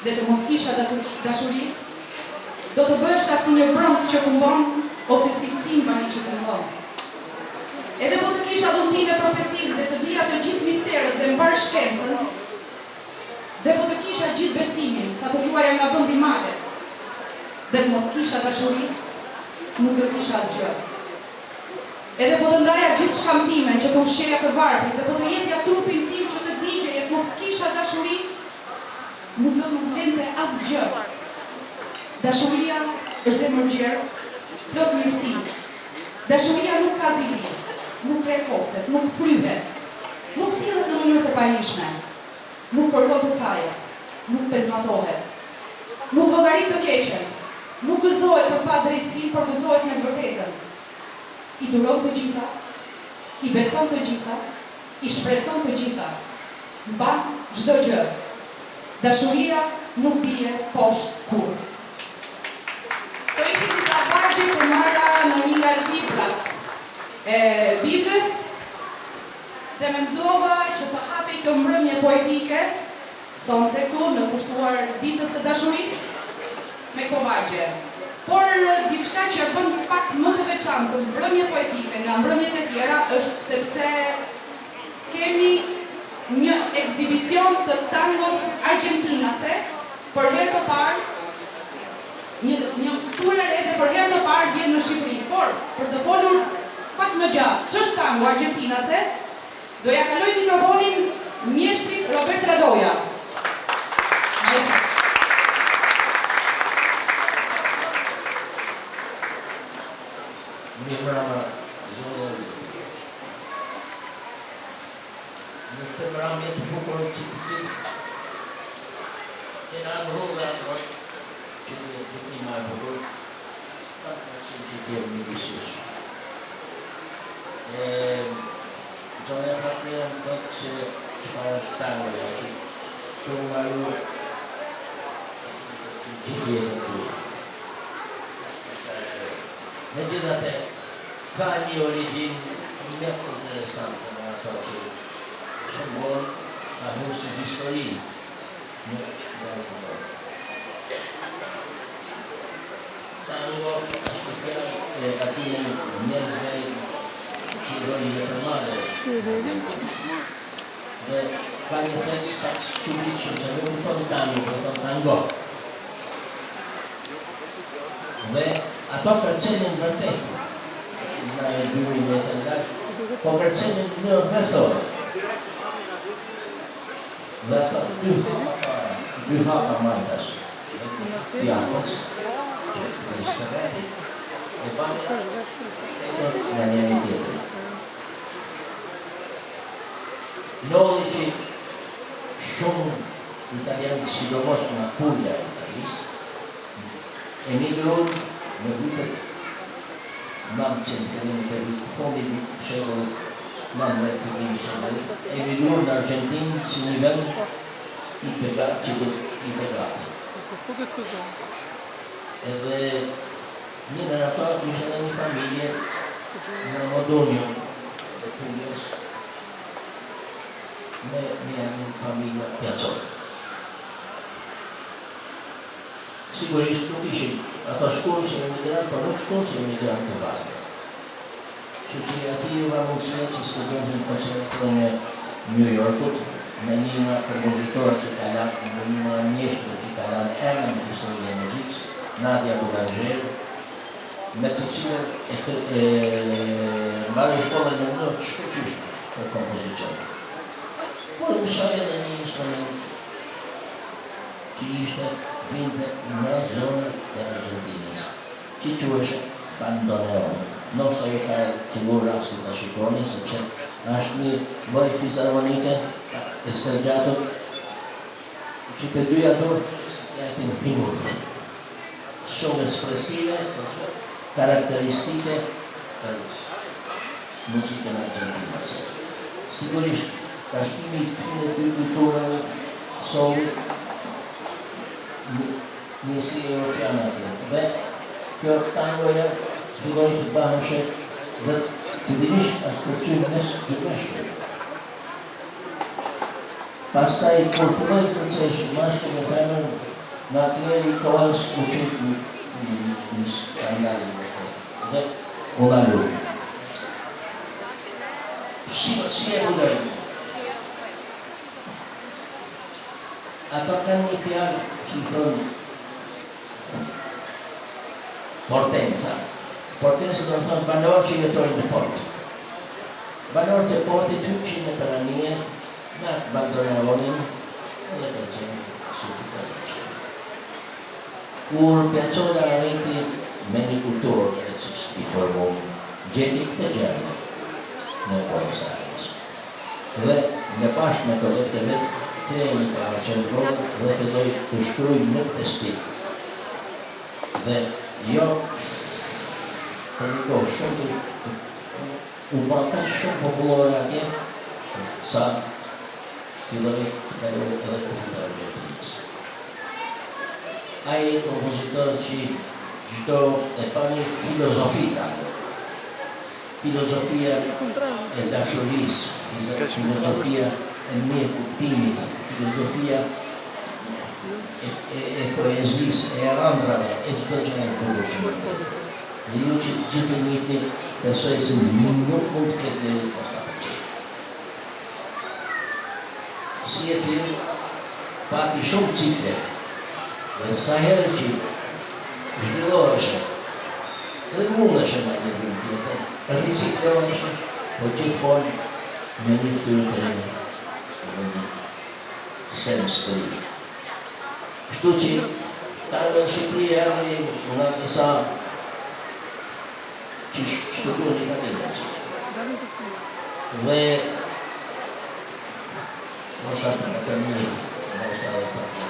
dhe të mos kisha dashuri, do të bësha si një brëndës që këmbon, ose si timbani që këmbon. Edhe po të kisha dhuntin e profecisë dhe të dija të gjithë misterët dhe mbar shkencën, dhe po të kisha gjithë besimin, sa të luaja nga vëndi male, dhe të mos kisha dashuri, nuk do kisha asgjë. Edhe po të ndaja gjithë shkamtimen që të ushqeja të varfrit, dhe po të jepja trupin tim që të digjeje, të mos kisha dashuri, nuk do të më vlente asgjë. Dashuria është zemër gjerë, plot mirësi. Dashuria nuk ka zili, nuk krekoset, nuk fryhet, nuk sillet në mënyrë të pajishme, nuk kërkon të sajet, nuk pezmatohet, nuk llogarit të keqen, nuk gëzohet për pa drejtësi, por gëzohet me të vërtetën. I duron të gjitha, i beson të gjitha, i shpreson të gjitha, mban çdo gjë. Dashuria nuk bie poshtë kur. Këto ishin disa vargje të marra në një nga librat e Biblës dhe mendova që të hapej kjo mbrëmje poetike sonte këtu në kushtuar ditës së dashurisë me këto vargje. Por diçka që e bën pak më të veçantë mbrëmje poetike nga mbrëmjet e tjera është sepse kemi një ekzibicion të tangos argentinase për herë të parë, një kulturë e re dhe për herë të parë vjen në Shqipëri. Por për të folur pak më gjatë ç'është tango argentinase, do ja kaloj mikrofonin mjeshtrit Robert Radoja. Maestro. Mbrëma, në të mbrëmje të bukur që të gjithë, që në rruga doj, që të klima e bukur, pak në që të tjerë një disës. Zonja Patrija më thotë që çfarë është tangoja, që u maru që gjithë jetë të duhe. Megjithatë, ka një origjinë mjaft interesante në ato që shëmbon ahusi histori në Balkanë. Tango është fjalë e atyre njerëzve që dojnë të madhe. Dhe ka një tekst pak çuditshëm që nuk i thon tango, po thon tango. Dhe ato kërcenin vërtet, nga e 2 metrë lartë, po kërcenin në rrethore. Dhe ato dy hapa martash, pjafës, që të ishte rrethit, e bane nga njëri tjetër. Ndodhi që shumë italianë, sidomos nga Puglia e Italisë, emigruan në vitet 900 të fondi shekull 19 emigruan në Argentinë si një vend i pegat që do i pegat. Edhe një në ato ishte edhe një familje në Modonio të Puglias me një familje Piazzoli. Sigurisht nuk ishin ato shkollë si emigrant, por nuk shkollë si emigrant të vazhë. Që që ati u ka mundësia që studion në konservatorium e New Yorkut, me një nga kompozitorët që ka lanë, me një nga mjeshtër që ka lanë emën në historie e muzikës, Nadia Boulanger, me të cilën marrë shkollën e mënyrë të shkoqishme për kompozicion. Por mësoj edhe një instrument që ishte vinte në zonën e Argentinës, që quheshe bandoneon. Ndoshta ju ka të rasti ta shikoni, sepse është një lloj fizarmonike e stërgjatur, që të dyja dorë janë pingur. Shumë espresive, karakteristike për muzikën argentinase. Sigurisht, bashkimi i këtyre dy kulturave solli njësi europiane atë. Dhe kjo tangoja filloi të baheshe dhe të dinisht as përqymes të meshkë. Pastaj, kur filloi procesi mashkull e femër, Në atëherë i kohës u qëtë një skandalin dhe u nalu. Si e budojnë? Ato kanë një fjallë që i thonë Portenza. Portenza do të thonë banorë që jetojnë në port. Banorët e portit hypshin në përanie, me atë bandoneronin edhe për qenë si të përqenë. Kur Piazzolla arriti me një kulturë i formuar, gjeti këtë gjallë në Buenos Aires. Dhe në bashkë me kolegët e vetë, treni ka qëndronë dhe filloi të shkruajnë në këtë stil. Dhe jo për një kohë shumë u baka shumë popullore atje, sa filloi të kaloj edhe kufitar Gjergjës. Ai kompozitor që çdo e pani filozofita. Filozofia e dashurisë, filozofia e mirë kuptimit, filozofia e poezisë, e ëndrave, e çdo gjë e bukur që mund. Dhe ju që gjithë njihni, besoj se nuk mund të ketë njëri pas ta pëlqejë. Si e tillë, pati shumë cikle, dhe sa herë që zhvilloheshe, dhe mundeshe me një vend tjetër, ricikloheshe, po gjithmonë me një fytyrë të re, me një sens të ri. Kështu që tango në Shqipëri erdhi nga disa që shtuduan italianës. Dhe mosha për një, mosha dhe për një.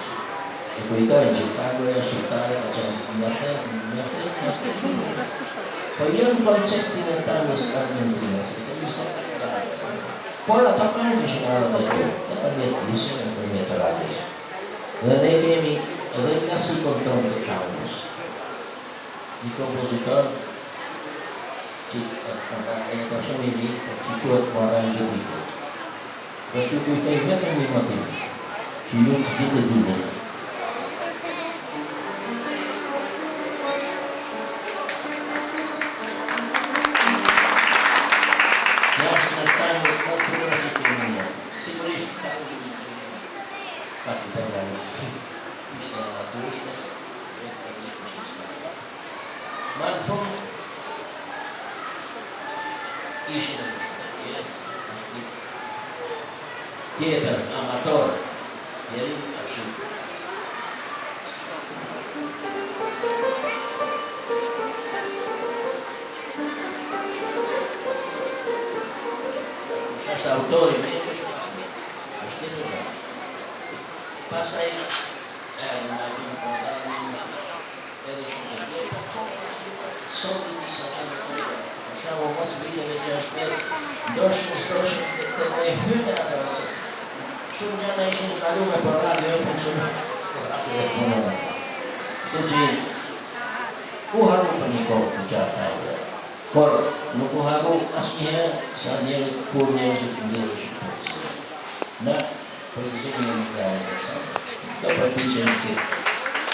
E kujtojnë që tangoja shqiptare ka qenë mjaftë shumë. Po jënë konceptin e tangos argentinës, se ishte katërare. Por ato kanë këshin arë dhe tu, e përmjet isë, e përmjet radis. Dhe ne kemi edhe klasikon tonë të tangos. Një kompozitor që e të shumë i vi, që quat Moran Gjedico. Dhe të kujtoj vetëm një motiv, që ju të gjithë të dine. Jashtë në tango të kultura që kemi një. Sigurisht tango pak i përgani. Ishte e naturshme, vetë për një kështë. Ma në fund, ishte në kështë tjetër, amator, njeri ashtu. Është autori me një kështë, është tjetër me. Pastaj, erë në avinë përdanin, edhe shumë të tjerë, për kohë është sot i disa gjene të Samo mos vidjeve që është vetë, ndoshmë të ne hynë atë rësë. Shumë gjana ishin kalume për radio e funksionë. Radio e punore. Shtu që u haru për një kohë të gjatë tajve. Por nuk u haru asë njëherë sa njerët kur njerët të ndërë shqipërës. Na përgjëzimin e një kërë të sajtë. Do përpiqen që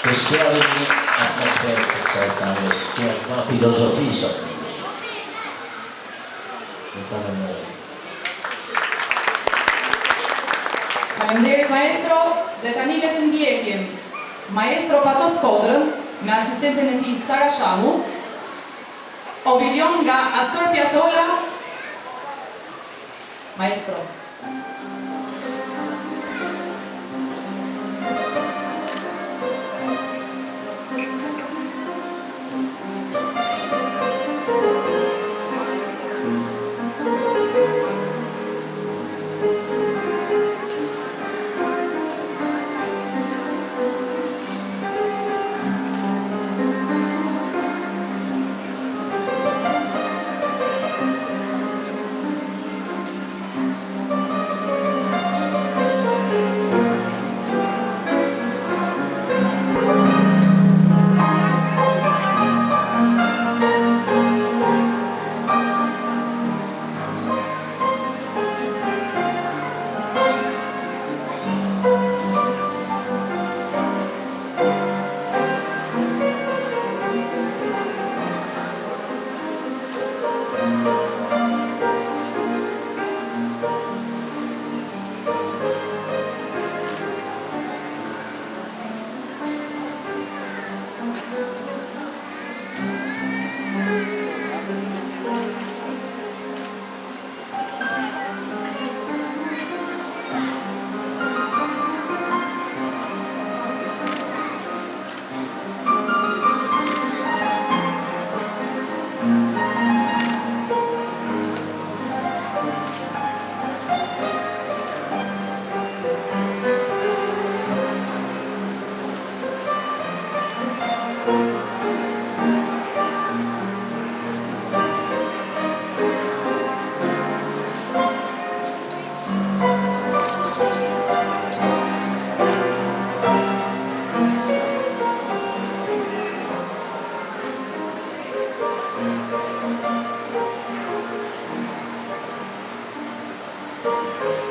të sjellin një atmosferë të kësaj tangos, që është ma filozofi sot. Faleminderit maestro, dhe tani le të ndjekim maestro Fatos Kodrën me asistenten e tij Sara Shamu, Oviljon nga Astor Piazzolla. Maestro. Thank you.